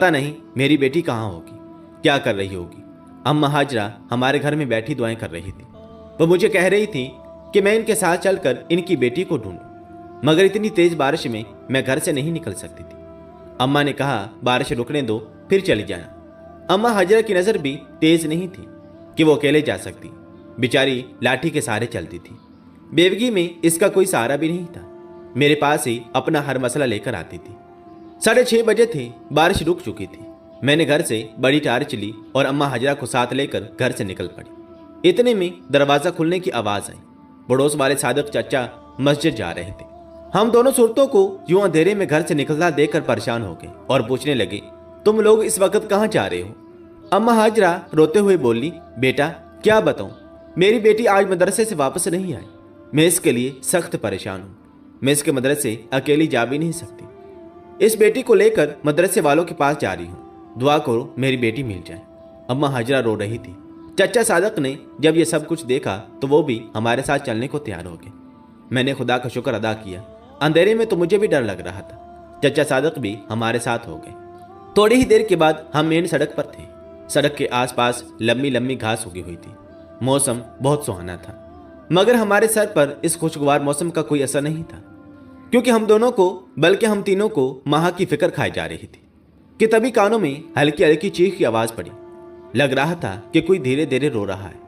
पता नहीं मेरी बेटी कहाँ होगी, क्या कर रही होगी। अम्मा हाजरा हमारे घर में बैठी दुआएं कर रही थी। वो मुझे कह रही थी कि मैं इनके साथ चलकर इनकी बेटी को ढूंढूं, मगर इतनी तेज बारिश में मैं घर से नहीं निकल सकती थी। अम्मा ने कहा बारिश रुकने दो, फिर चली जाना। अम्मा हाजरा की नज़र भी तेज नहीं थी कि वो अकेले जा सकती। बेचारी लाठी के सहारे चलती थी। बेवगी में इसका कोई सहारा भी नहीं था। मेरे पास ही अपना हर मसला लेकर आती थी। 6:30 बजे थे, बारिश रुक चुकी थी। मैंने घर से बड़ी टार्च ली और अम्मा हाजरा को साथ लेकर घर से निकल पड़ी। इतने में दरवाज़ा खुलने की आवाज़ आई। पड़ोस वाले सादक चाचा मस्जिद जा रहे थे। हम दोनों सूरतों को यूं अंधेरे में घर से निकलता देखकर परेशान हो गए और पूछने लगे, तुम लोग इस वक्त कहाँ जा रहे हो? अम्मा हाजरा रोते हुए बोली, बेटा क्या बताऊं, मेरी बेटी आज मदरसे से वापस नहीं आई। मैं इसके लिए सख्त परेशान हूँ। मैं इसके मदरसे अकेली जा भी नहीं सकती। इस बेटी को लेकर मदरसे वालों के पास जा रही हूँ। दुआ करो मेरी बेटी मिल जाए। अम्मा हाजरा रो रही थी। चचा सादक ने जब ये सब कुछ देखा तो वो भी हमारे साथ चलने को तैयार हो गए। मैंने खुदा का शुक्र अदा किया। अंधेरे में तो मुझे भी डर लग रहा था। चचा सादक भी हमारे साथ हो गए। थोड़ी ही देर के बाद हम मेन सड़क पर थे। सड़क के आसपास लंबी लंबी घास उगी हुई थी। मौसम बहुत सुहाना था, मगर हमारे सर पर इस खुशगवार मौसम का कोई असर नहीं था, क्योंकि हम दोनों को बल्कि हम तीनों को माह की फिक्र खाई जा रही थी कि तभी कानों में हल्की हल्की चीख की आवाज पड़ी। लग रहा था कि कोई धीरे धीरे रो रहा है।